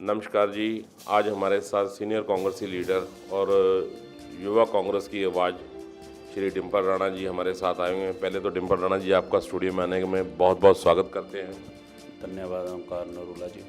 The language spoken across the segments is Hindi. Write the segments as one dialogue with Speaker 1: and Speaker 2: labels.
Speaker 1: नमस्कार जी। आज हमारे साथ सीनियर कांग्रेसी लीडर और युवा कांग्रेस की आवाज़ श्री डिम्पल राणा जी हमारे साथ आए हुए हैं। पहले तो डिम्पल राणा जी, आपका स्टूडियो में आने में बहुत बहुत स्वागत करते हैं।
Speaker 2: धन्यवाद ओंकार नरूला जी।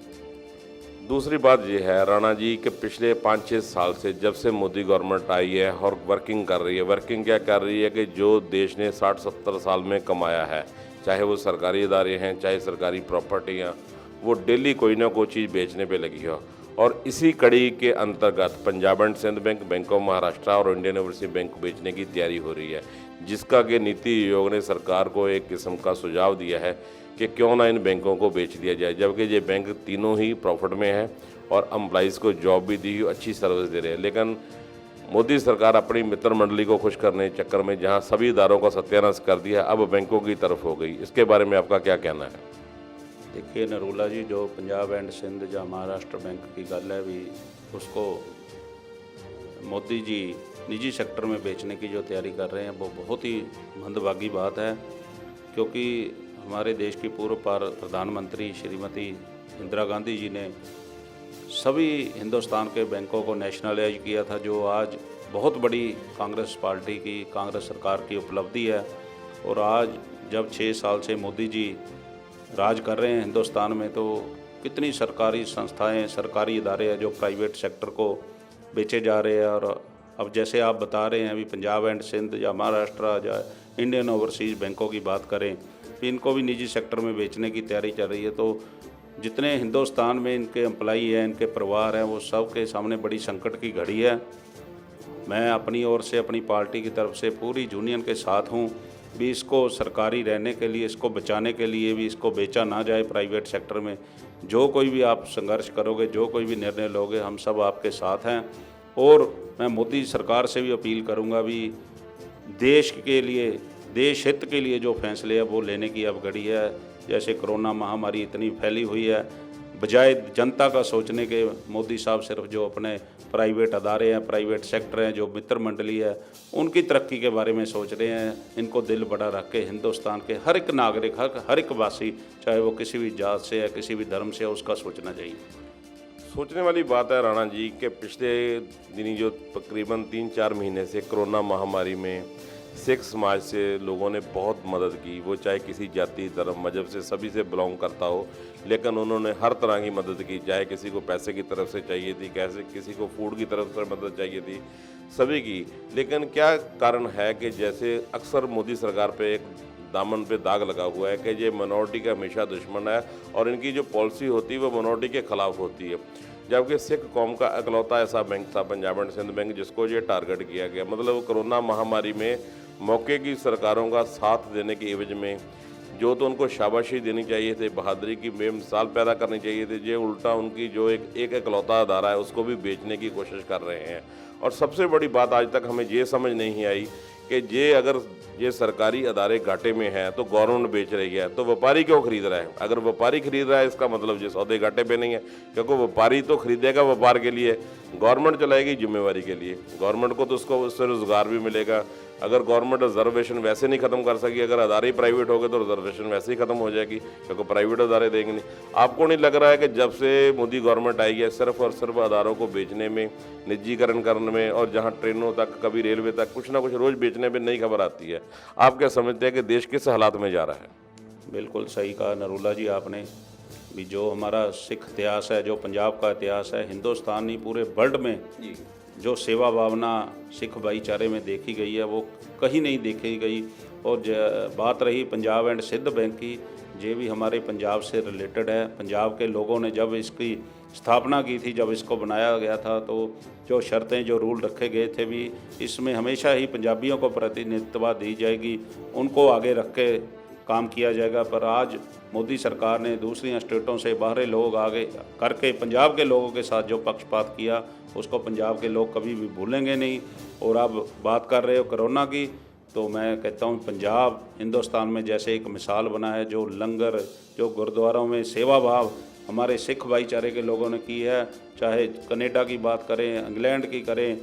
Speaker 1: दूसरी बात ये है राणा जी कि पिछले 5-6 साल से जब से मोदी गवर्नमेंट आई है और वर्किंग कर रही है, वर्किंग क्या कर रही है कि जो देश ने 60-70 साल में कमाया है, चाहे वो सरकारी इदारे हैं, चाहे सरकारी प्रॉपर्टियाँ, वो डेली कोई ना कोई चीज़ बेचने पे लगी हो। और इसी कड़ी के अंतर्गत Punjab and Sind bank of Maharashtra और इंडियन ओवरसीज बैंक को बेचने की तैयारी हो रही है, जिसका कि नीति आयोग ने सरकार को एक किस्म का सुझाव दिया है कि क्यों ना इन बैंकों को बेच दिया जाए, जबकि ये बैंक तीनों ही प्रॉफिट में है और एम्प्लॉइज़ को जॉब भी दी, अच्छी सर्विस दे रहे हैं। लेकिन मोदी सरकार अपनी मित्र मंडली को खुश करने के चक्कर में जहां सभी इदारों का सत्यानाश कर दिया, अब बैंकों की तरफ हो गई। इसके बारे में आपका क्या कहना है?
Speaker 2: देखिए नरूला जी, जो पंजाब एंड सिंध या महाराष्ट्र बैंक की गल है भी, उसको मोदी जी निजी सेक्टर में बेचने की जो तैयारी कर रहे हैं वो बहुत ही मंदभागी बात है, क्योंकि हमारे देश की पूर्व प्रधानमंत्री श्रीमती इंदिरा गांधी जी ने सभी हिंदुस्तान के बैंकों को नेशनलाइज किया था, जो आज बहुत बड़ी कांग्रेस पार्टी की, कांग्रेस सरकार की उपलब्धि है। और आज जब 6 साल से मोदी जी राज कर रहे हैं हिंदुस्तान में, तो कितनी सरकारी संस्थाएं, सरकारी इदारे हैं जो प्राइवेट सेक्टर को बेचे जा रहे हैं। और अब जैसे आप बता रहे हैं अभी पंजाब एंड सिंध या महाराष्ट्र या इंडियन ओवरसीज बैंकों की बात करें, इनको भी निजी सेक्टर में बेचने की तैयारी चल रही है। तो जितने हिंदुस्तान में इनके एम्प्लॉई हैं, इनके परिवार हैं, वो सब के सामने बड़ी संकट की घड़ी है। मैं अपनी ओर से, अपनी पार्टी की तरफ से पूरी यूनियन के साथ हूँ भी इसको सरकारी रहने के लिए, इसको बचाने के लिए भी इसको बेचा ना जाए प्राइवेट सेक्टर में। जो कोई भी आप संघर्ष करोगे, जो कोई भी निर्णय लोगे, हम सब आपके साथ हैं। और मैं मोदी सरकार से भी अपील करूंगा भी देश के लिए, देश हित के लिए जो फैसले हैं वो लेने की अब घड़ी है। जैसे कोरोना महामारी इतनी फैली हुई है, बजाय जनता का सोचने के मोदी साहब सिर्फ जो अपने प्राइवेट अदारे हैं, प्राइवेट सेक्टर हैं, जो मित्र मंडली है, उनकी तरक्की के बारे में सोच रहे हैं। इनको दिल बड़ा रख के हिंदुस्तान के हर एक नागरिक, हर एक वासी, चाहे वो किसी भी जात से है, किसी भी धर्म से है, उसका सोचना चाहिए।
Speaker 1: सोचने वाली बात है राणा जी कि पिछले दिनी जो तकरीबन 3-4 महीने से कोरोना महामारी में सिख समाज से लोगों ने बहुत मदद की। वो चाहे किसी जाति, धर्म, मजहब से, सभी से बिलोंग करता हो, लेकिन उन्होंने हर तरह की मदद की। चाहे किसी को पैसे की तरफ से चाहिए थी, कैसे किसी को फूड की तरफ से मदद चाहिए थी, सभी की। लेकिन क्या कारण है कि जैसे अक्सर मोदी सरकार पे एक दामन पे दाग लगा हुआ है कि ये मिनॉरिटी का हमेशा दुश्मन है और इनकी जो पॉलिसी होती है वो मिनॉरिटी के खिलाफ होती है। जबकि सिख कौम का इकलौता ऐसा बैंक था पंजाब एंड सिंध बैंक, जिसको ये टारगेट किया गया। मतलब कोरोना महामारी में मौके की सरकारों का साथ देने के एवज में जो तो उनको शाबाशी देनी चाहिए थे, बहादुरी की बेमिसाल पैदा करनी चाहिए थी, ये उल्टा उनकी जो एक इकलौता अदारा है उसको भी बेचने की कोशिश कर रहे हैं। और सबसे बड़ी बात आज तक हमें ये समझ नहीं आई कि ये अगर ये सरकारी अदारे घाटे में हैं तो गवर्नमेंट बेच रही है, तो व्यापारी क्यों खरीद रहा है? अगर व्यापारी खरीद रहा है इसका मतलब ये सौदे घाटे पे नहीं है, क्योंकि व्यापारी तो खरीदेगा व्यापार के लिए, गवर्नमेंट चलाएगी जिम्मेवारी के लिए। गवर्नमेंट को तो उससे रोजगार भी मिलेगा। अगर गवर्नमेंट रिजर्वेशन वैसे नहीं खत्म कर सकी, अगर अदारे प्राइवेट हो गए तो रिजर्वेशन वैसे ही खत्म हो जाएगी, क्योंकि प्राइवेट अदारे देंगे नहीं। आपको नहीं लग रहा है कि जब से मोदी गवर्नमेंट आई है सिर्फ और सिर्फ अदारों को बेचने में, निजीकरण करने में, और जहां ट्रेनों तक, कभी रेलवे तक कुछ ना कुछ रोज बेचने में नई खबर आती है? आप क्या समझते हैं कि देश किस हालात में जा रहा है?
Speaker 2: बिल्कुल सही कहा नरूला जी आपने भी। जो हमारा सिख इतिहास है, जो पंजाब का इतिहास है, हिंदुस्तान नहीं पूरे वर्ल्ड में जो सेवा भावना सिख भाईचारे में देखी गई है वो कहीं नहीं देखी गई। और बात रही पंजाब एंड सिंध बैंक की, ये भी हमारे पंजाब से रिलेटेड है। पंजाब के लोगों ने जब इसकी स्थापना की थी, जब इसको बनाया गया था, तो जो शर्तें, जो रूल रखे गए थे भी, इसमें हमेशा ही पंजाबियों को प्रतिनिधित्व दी जाएगी, उनको आगे रख के काम किया जाएगा। पर आज मोदी सरकार ने दूसरी स्टेटों से बाहरी लोग आगे करके पंजाब के लोगों के साथ जो पक्षपात किया, उसको पंजाब के लोग कभी भी भूलेंगे नहीं। और अब बात कर रहे हो कोरोना की, तो मैं कहता हूँ पंजाब हिंदुस्तान में जैसे एक मिसाल बना है, जो लंगर, जो गुरुद्वारों में सेवा भाव हमारे सिख भाईचारे के लोगों ने की है, चाहे कनाडा की बात करें, इंग्लैंड की करें,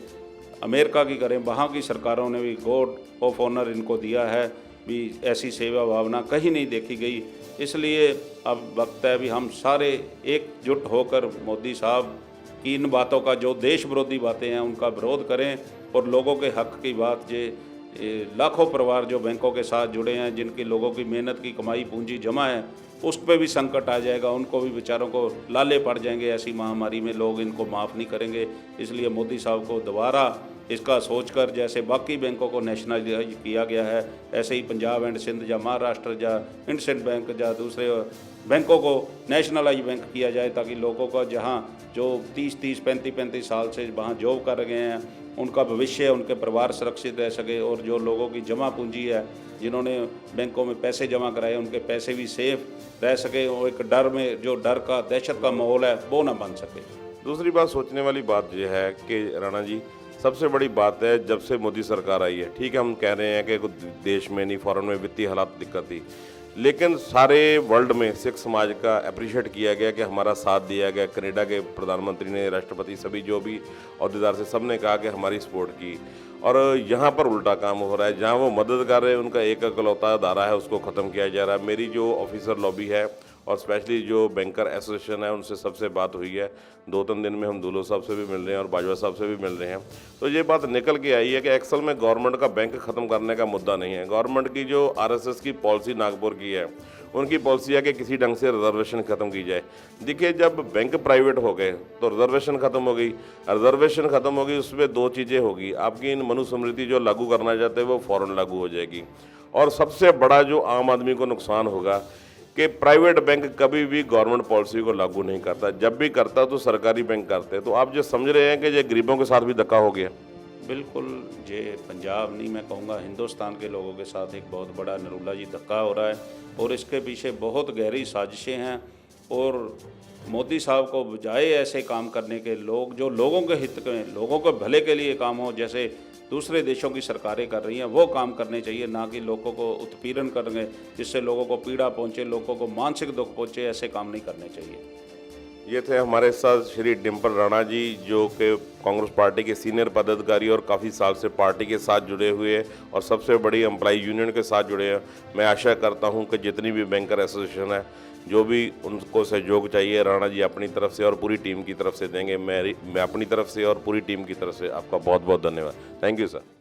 Speaker 2: अमेरिका की करें, वहाँ की सरकारों ने भी गार्ड ऑफ ऑनर इनको दिया है। भी ऐसी सेवा भावना कहीं नहीं देखी गई। इसलिए अब वक्त है भी हम सारे एकजुट होकर मोदी साहब की इन बातों का, जो देश विरोधी बातें हैं, उनका विरोध करें और लोगों के हक की बात, ये लाखों परिवार जो बैंकों के साथ जुड़े हैं, जिनकी लोगों की मेहनत की कमाई पूंजी जमा है, उस पर भी संकट आ जाएगा, उनको भी बेचारों को लाले पड़ जाएंगे। ऐसी महामारी में लोग इनको माफ़ नहीं करेंगे। इसलिए मोदी साहब को दोबारा इसका सोचकर, जैसे बाकी बैंकों को नेशनलाइज किया गया है, ऐसे ही पंजाब एंड सिंध या महाराष्ट्र या इंडसिंड बैंक या दूसरे बैंकों को नेशनलाइज बैंक किया जाए, ताकि लोगों का जहां जो 30-30, 35-35 साल से वहाँ जॉब कर रहे हैं, उनका भविष्य, उनके परिवार सुरक्षित रह सके, और जो लोगों की जमा पूंजी है, जिन्होंने बैंकों में पैसे जमा कराए, उनके पैसे भी सेफ रह सके, और एक डर में, जो डर का, दहशत का माहौल है, वो ना बन सके।
Speaker 1: दूसरी बात सोचने वाली बात यह है कि राणा जी, सबसे बड़ी बात है, जब से मोदी सरकार आई है, ठीक है हम कह रहे हैं कि देश में नहीं, फॉरेन में वित्तीय हालात दिक्कत थी, लेकिन सारे वर्ल्ड में सिख समाज का अप्रिशिएट किया गया कि हमारा साथ दिया गया। कनाडा के प्रधानमंत्री ने, राष्ट्रपति, सभी जो भी अहदेदार से, सब ने कहा कि हमारी सपोर्ट की। और यहाँ पर उल्टा काम हो रहा है, जहाँ वो मदद कर रहे हैं, उनका एक इकलौता दायरा है, उसको ख़त्म किया जा रहा है। मेरी जो ऑफिसर लॉबी है और स्पेशली जो बैंकर एसोसिएशन है, उनसे सबसे बात हुई है। 2-3 दिन में हम दुलो साहब से भी मिल रहे हैं और बाजवा साहब से भी मिल रहे हैं। तो ये बात निकल के आई है कि एक्सल में गवर्नमेंट का बैंक ख़त्म करने का मुद्दा नहीं है। गवर्नमेंट की जो आरएसएस की पॉलिसी नागपुर की है, उनकी पॉलिसी है कि किसी ढंग से रिजर्वेशन ख़त्म की जाए। देखिए, जब बैंक प्राइवेट हो गए तो रिजर्वेशन ख़त्म हो गई। रिजर्वेशन ख़त्म हो गई, उसमें 2 चीज़ें होगी, आपकी इन मनुस्मृति जो लागू करना चाहते हैं वो फ़ौरन लागू हो जाएगी। और सबसे बड़ा जो आम आदमी को नुकसान होगा कि प्राइवेट बैंक कभी भी गवर्नमेंट पॉलिसी को लागू नहीं करता, जब भी करता तो सरकारी बैंक करते हैं। तो आप जो समझ रहे हैं कि ये गरीबों के साथ भी धक्का हो गया।
Speaker 2: बिल्कुल, ये पंजाब नहीं, मैं कहूँगा हिंदुस्तान के लोगों के साथ एक बहुत बड़ा नरूला जी धक्का हो रहा है, और इसके पीछे बहुत गहरी साजिशें हैं। और मोदी साहब को बजाय ऐसे काम करने के, लोग जो लोगों के हित में, लोगों के भले के लिए काम हो, जैसे दूसरे देशों की सरकारें कर रही हैं, वो काम करने चाहिए, ना कि लोगों को उत्पीड़न करने, जिससे लोगों को पीड़ा पहुँचे, लोगों को मानसिक दुख पहुँचे। ऐसे काम नहीं करने चाहिए।
Speaker 1: ये थे हमारे साथ श्री डिम्पल राणा जी, जो कि कांग्रेस पार्टी के सीनियर पदाधिकारी और काफ़ी साल से पार्टी के साथ जुड़े हुए हैं और सबसे बड़ी एम्प्लॉई यूनियन के साथ जुड़े हैं। मैं आशा करता हूं कि जितनी भी बैंकर एसोसिएशन है, जो भी उनको सहयोग चाहिए, राणा जी अपनी तरफ से और पूरी टीम की तरफ से देंगे। मैं अपनी तरफ से और पूरी टीम की तरफ से आपका बहुत बहुत धन्यवाद। Thank you sir.